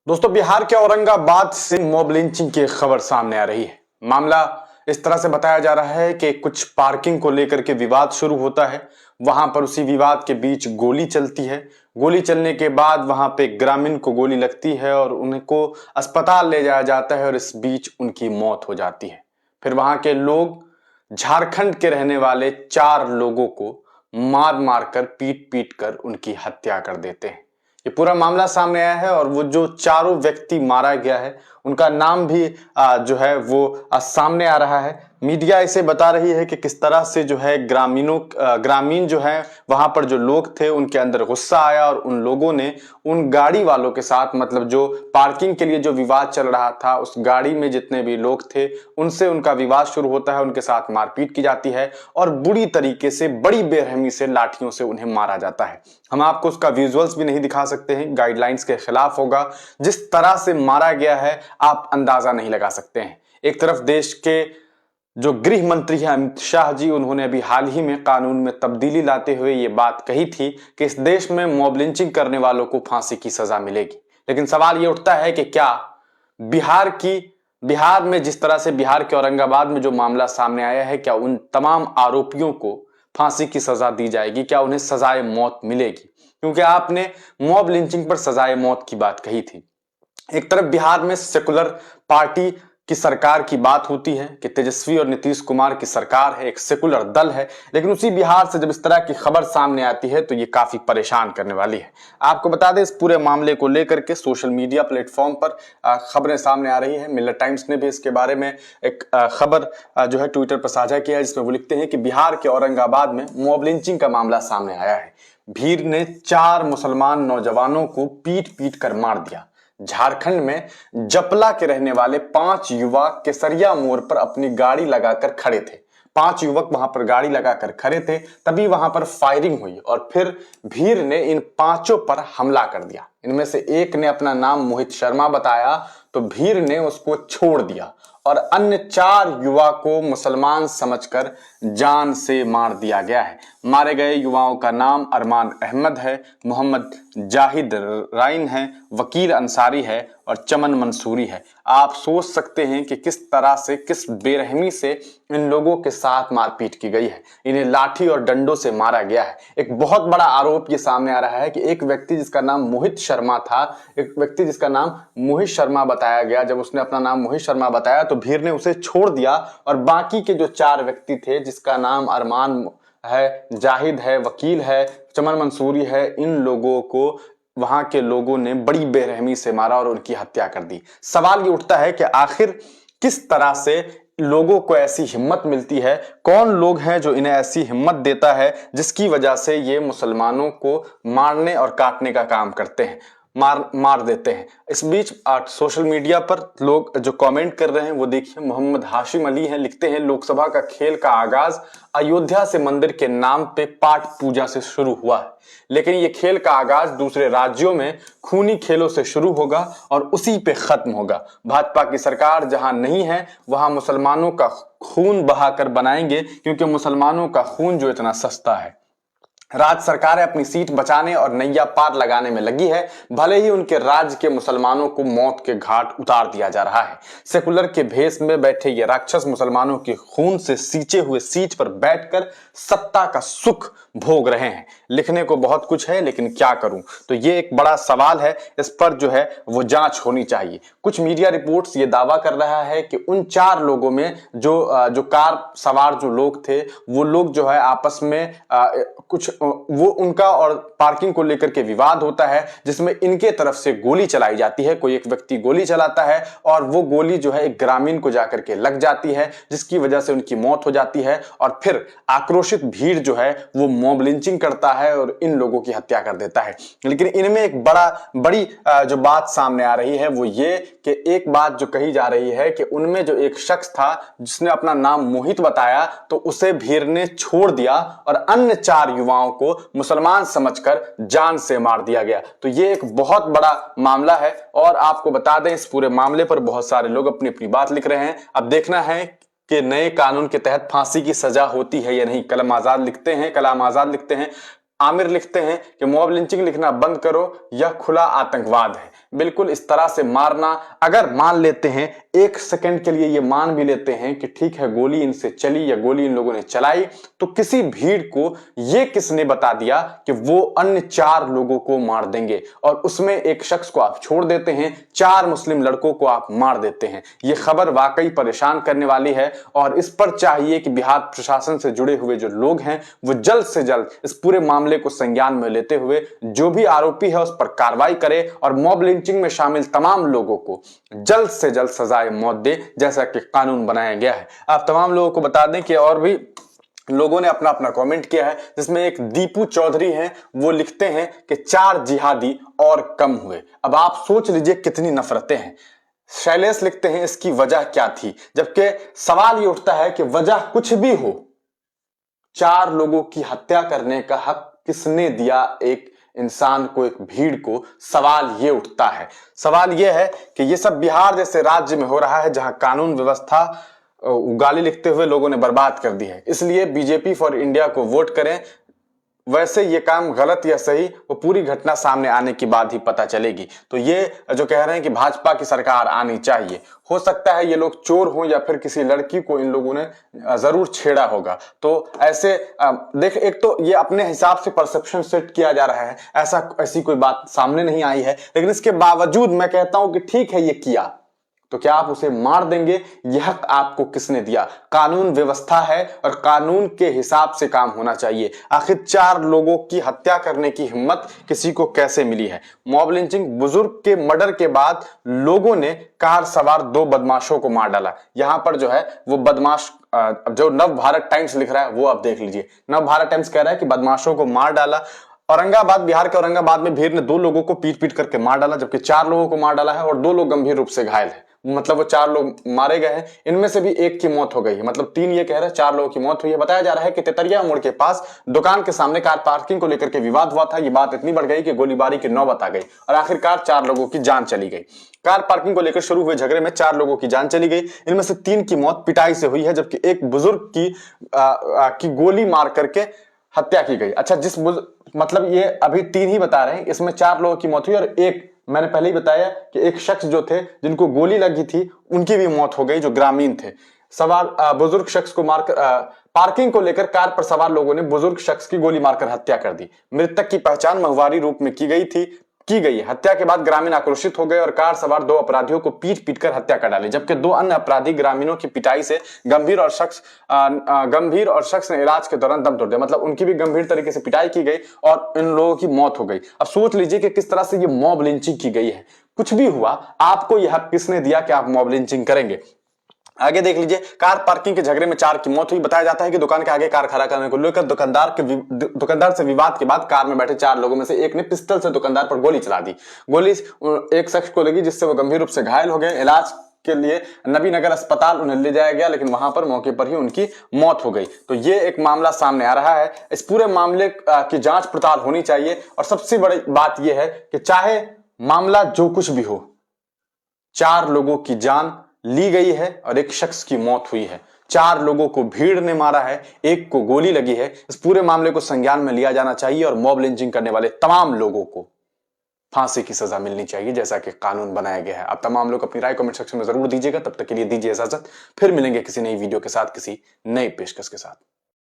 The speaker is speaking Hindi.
दोस्तों, बिहार के औरंगाबाद से मॉब लिंचिंग की एक खबर सामने आ रही है। मामला इस तरह से बताया जा रहा है कि कुछ पार्किंग को लेकर के विवाद शुरू होता है। वहां पर उसी विवाद के बीच गोली चलती है। गोली चलने के बाद वहां पे ग्रामीण को गोली लगती है और उनको अस्पताल ले जाया जाता है और इस बीच उनकी मौत हो जाती है। फिर वहां के लोग झारखंड के रहने वाले 4 लोगों को मार मार कर पीट पीट कर उनकी हत्या कर देते हैं। ये पूरा मामला सामने आया है और वो जो चारों व्यक्ति मारा गया है उनका नाम भी जो है वो सामने आ रहा है। मीडिया इसे बता रही है कि किस तरह से जो है ग्रामीण जो है वहां पर जो लोग थे उनके अंदर गुस्सा आया और उन लोगों ने उन गाड़ी वालों के साथ, मतलब जो पार्किंग के लिए जो विवाद चल रहा था, उस गाड़ी में जितने भी लोग थे उनसे उनका विवाद शुरू होता है। उनके साथ मारपीट की जाती है और बुरी तरीके से, बड़ी बेरहमी से लाठियों से उन्हें मारा जाता है। हम आपको उसका विजुअल्स भी नहीं दिखा सकते हैं, गाइडलाइंस के खिलाफ होगा। जिस तरह से मारा गया है आप अंदाजा नहीं लगा सकते हैं। एक तरफ देश के जो गृह मंत्री हैं अमित शाह जी, उन्होंने अभी हाल ही में कानून में तब्दीली लाते हुए ये बात कही थी कि इस देश में मॉब लिंचिंग करने वालों को फांसी की सजा मिलेगी। लेकिन सवाल ये उठता है कि क्या बिहार में जिस तरह से बिहार के औरंगाबाद में जो मामला सामने आया है, क्या उन तमाम आरोपियों को फांसी की सजा दी जाएगी? क्या उन्हें सजाए मौत मिलेगी? क्योंकि आपने मॉब लिंचिंग पर सजाए मौत की बात कही थी। एक तरफ बिहार में सेकुलर पार्टी की सरकार की बात होती है कि तेजस्वी और नीतीश कुमार की सरकार है, एक सेकुलर दल है, लेकिन उसी बिहार से जब इस तरह की खबर सामने आती है तो ये काफी परेशान करने वाली है। आपको बता दें, इस पूरे मामले को लेकर के सोशल मीडिया प्लेटफॉर्म पर खबरें सामने आ रही है। मिलर टाइम्स ने भी इसके बारे में एक खबर जो है ट्विटर पर साझा किया है, जिसमें वो लिखते हैं कि बिहार के औरंगाबाद में मॉब लिंचिंग का मामला सामने आया है। भीड़ ने 4 मुसलमान नौजवानों को पीट पीट कर मार दिया। झारखंड में जपला के रहने वाले 5 युवक केसरिया मोड़ पर अपनी गाड़ी लगाकर खड़े थे। 5 युवक वहां पर गाड़ी लगाकर खड़े थे, तभी वहां पर फायरिंग हुई और फिर भीड़ ने इन 5 पर हमला कर दिया। इनमें से एक ने अपना नाम मोहित शर्मा बताया तो भीड़ ने उसको छोड़ दिया और अन्य 4 युवा को मुसलमान समझकर जान से मार दिया गया है। मारे गए युवाओं का नाम अरमान अहमद है, मोहम्मद जाहिद राइन है, वकील अंसारी है और चमन मंसूरी है। आप सोच सकते हैं कि किस तरह से, किस बेरहमी से इन लोगों के साथ मारपीट की गई है। इन्हें लाठी और डंडों से मारा गया है। एक बहुत बड़ा आरोप ये सामने आ रहा है कि एक व्यक्ति जिसका नाम मोहित शर्मा था, एक व्यक्ति जिसका नाम मोहित शर्मा बताया गया, जब उसने अपना नाम मोहित शर्मा बताया तो भीड़ ने उसे छोड़ दिया और बाकी के जो 4 व्यक्ति थे, जिसका नाम अरमान है, जाहिद है, वकील है, चमन मंसूरी है, इन लोगों को वहां के लोगों ने बड़ी बेरहमी से मारा और उनकी हत्या कर दी। सवाल ये उठता है कि आखिर किस तरह से लोगों को ऐसी हिम्मत मिलती है? कौन लोग हैं जो इन्हें ऐसी हिम्मत देता है जिसकी वजह से ये मुसलमानों को मारने और काटने का काम करते हैं, मार देते हैं? इस बीच सोशल मीडिया पर लोग जो कमेंट कर रहे हैं वो देखिए। मोहम्मद हाशिम अली हैं, लिखते हैं लोकसभा का खेल का आगाज अयोध्या से मंदिर के नाम पे पाठ पूजा से शुरू हुआ है, लेकिन ये खेल का आगाज दूसरे राज्यों में खूनी खेलों से शुरू होगा और उसी पे खत्म होगा। भाजपा की सरकार जहां नहीं है वहां मुसलमानों का खून बहाकर बनाएंगे, क्योंकि मुसलमानों का खून जो इतना सस्ता है। राज्य सरकारें अपनी सीट बचाने और नैया पार लगाने में लगी है, भले ही उनके राज्य के मुसलमानों को मौत के घाट उतार दिया जा रहा है। सेकुलर के भेष में बैठे ये राक्षस मुसलमानों के खून से सींचे हुए सीट पर बैठकर सत्ता का सुख भोग रहे हैं। लिखने को बहुत कुछ है, लेकिन क्या करूं? तो ये एक बड़ा सवाल है, इस पर जो है वो जांच होनी चाहिए। कुछ मीडिया रिपोर्ट्स ये दावा कर रहा है कि उन 4 लोगों में जो कार सवार जो लोग थे, वो लोग जो है आपस में कुछ वो उनका और पार्किंग को लेकर के विवाद होता है, जिसमें इनके तरफ से गोली चलाई जाती है। कोई एक व्यक्ति गोली चलाता है और वो गोली जो है एक ग्रामीण को जाकर के लग जाती है, जिसकी वजह से उनकी मौत हो जाती है और फिर आक्रोशित भीड़ जो है वो मॉब लिंचिंग करता है और इन लोगों की हत्या कर देता है। लेकिन इनमें एक बड़ी जो बात सामने आ रही है वो ये कि एक बात जो कही जा रही है कि उनमें जो एक शख्स था जिसने अपना नाम मोहित बताया, तो उसे भीड़ ने छोड़ दिया और अन्य 4 युवाओं को मुसलमान समझकर जान से मार दिया गया। तो ये एक बहुत बड़ा मामला है और आपको बता दें, इस पूरे मामले पर बहुत सारे लोग अपनी अपनी बात लिख रहे हैं। अब देखना है कि नए कानून के तहत फांसी की सजा होती है या नहीं। कलाम आजाद लिखते हैं, आमिर लिखते हैं कि मॉब लिंचिंग लिखना बंद करो, यह खुला आतंकवाद है। बिल्कुल इस तरह से मारना, अगर मान लेते हैं एक सेकंड के लिए ये मान भी लेते हैं कि ठीक है गोली इनसे चली या गोली इन लोगों ने चलाई, तो किसी भीड़ को ये किसने बता दिया कि वो अन्य 4 लोगों को मार देंगे, और उसमें एक शख्स को आप छोड़ देते हैं, 4 मुस्लिम लड़कों को आप मार देते हैं। ये खबर वाकई परेशान करने वाली है और इस पर चाहिए कि बिहार प्रशासन से जुड़े हुए जो लोग हैं वो जल्द से जल्द इस पूरे मामले को संज्ञान में लेते हुए जो भी आरोपी है उस पर कार्रवाई करे और मॉब लिंचिंग में शामिल तमाम लोगों को जल्द से जल्द सजाए मौत दे, जैसा कि कानून बनाया गया है। आप तमाम लोगों को बता दें कि और भी लोगों ने अपना अपना कमेंट किया है, जिसमें एक दीपू चौधरी हैं, वो लिखते हैं कि 4 जिहादी और कम हुए। अब आप सोच लीजिए कितनी नफरतें हैं। शैलेश लिखते हैं इसकी वजह क्या थी, जबकि सवाल ये उठता है कि वजह कुछ भी हो, 4 लोगों की हत्या करने का हक किसने दिया एक इंसान को, एक भीड़ को? सवाल ये उठता है। सवाल ये है कि ये सब बिहार जैसे राज्य में हो रहा है जहां कानून व्यवस्था गाली लिखते हुए लोगों ने बर्बाद कर दी है। इसलिए बीजेपी फॉर इंडिया को वोट करें। वैसे ये काम गलत या सही वो पूरी घटना सामने आने के बाद ही पता चलेगी। तो ये जो कह रहे हैं कि भाजपा की सरकार आनी चाहिए, हो सकता है ये लोग चोर हों या फिर किसी लड़की को इन लोगों ने जरूर छेड़ा होगा। तो ऐसे देख, एक तो ये अपने हिसाब से परसेप्शन सेट किया जा रहा है, ऐसी कोई बात सामने नहीं आई है, लेकिन इसके बावजूद मैं कहता हूं कि ठीक है ये किया, तो क्या आप उसे मार देंगे? यह हक आपको किसने दिया? कानून व्यवस्था है और कानून के हिसाब से काम होना चाहिए। आखिर 4 लोगों की हत्या करने की हिम्मत किसी को कैसे मिली है? मॉब लिंचिंग, बुजुर्ग के मर्डर के बाद लोगों ने कार सवार 2 बदमाशों को मार डाला। यहां पर जो है वो बदमाश जो नव भारत टाइम्स लिख रहा है वो आप देख लीजिए। नव भारत टाइम्स कह रहा है कि बदमाशों को मार डाला। औरंगाबाद, बिहार के औरंगाबाद में भीड़ ने 2 लोगों को पीट पीट करके मार डाला, जबकि 4 लोगों को मार डाला है और 2 लोग गंभीर रूप से घायल है। मतलब वो 4 लोग मारे गए हैं, इनमें से भी एक की मौत हो गई है। मतलब 3 ये कह रहे हैं 4 लोगों की मौत हुई है। बताया जा रहा है कि तेतरिया मोड़ के पास दुकान के सामने कार पार्किंग को लेकर के विवाद हुआ था। ये बात इतनी बढ़ गई कि गोलीबारी की नौबत आ गई और आखिरकार 4 लोगों की जान चली गई। कार पार्किंग को लेकर शुरू हुए झगड़े में 4 लोगों की जान चली गई। इनमें से 3 की मौत पिटाई से हुई है, जबकि एक बुजुर्ग की गोली मार करके हत्या की गई। अच्छा, मतलब ये अभी 3 ही बता रहे हैं, इसमें 4 लोगों की मौत हुई और एक मैंने पहले ही बताया कि एक शख्स जो थे जिनको गोली लगी थी उनकी भी मौत हो गई, जो ग्रामीण थे। सवाल बुजुर्ग शख्स को मारकर पार्किंग को लेकर कार पर सवार लोगों ने बुजुर्ग शख्स की गोली मारकर हत्या कर दी। मृतक की पहचान महुआरी रूप में की गई। हत्या के बाद ग्रामीण आक्रोशित हो गए और कार सवार 2 अपराधियों को पीट पीट कर हत्या कर डाली, जबकि 2 अन्य अपराधी ग्रामीणों की पिटाई से गंभीर और शख्स ने इलाज के दौरान दम तोड़ दिया। मतलब उनकी भी गंभीर तरीके से पिटाई की गई और इन लोगों की मौत हो गई। अब सोच लीजिए कि किस तरह से ये मॉब लिंचिंग की गई है। कुछ भी हुआ, आपको यह हक किसने दिया कि आप मॉब लिंचिंग करेंगे? आगे देख लीजिए, कार पार्किंग के झगड़े में 4 की मौत हुई। बताया जाता है कि दुकान के आगे कार खड़ा करने को लेकर दुकानदार से विवाद के बाद कार में बैठे 4 लोगों में से एक ने पिस्टल से दुकानदार पर गोली चला दी। गोली एक शख्स को लगी, जिससे वो गंभीर रूप से घायल हो गए। इलाज के लिए नबीनगर अस्पताल उन्हें ले जाया गया, लेकिन वहां पर मौके पर ही उनकी मौत हो गई। तो ये एक मामला सामने आ रहा है। इस पूरे मामले की जांच पड़ताल होनी चाहिए और सबसे बड़ी बात यह है कि चाहे मामला जो कुछ भी हो, 4 लोगों की जान ली गई है और एक शख्स की मौत हुई है। 4 लोगों को भीड़ ने मारा है, एक को गोली लगी है। इस पूरे मामले को संज्ञान में लिया जाना चाहिए और मॉब लिंचिंग करने वाले तमाम लोगों को फांसी की सजा मिलनी चाहिए, जैसा कि कानून बनाया गया है। आप तमाम लोग अपनी राय कमेंट सेक्शन में जरूर दीजिएगा। तब तक के लिए दीजिए इजाजत, फिर मिलेंगे किसी नई वीडियो के साथ, किसी नई पेशकश के साथ।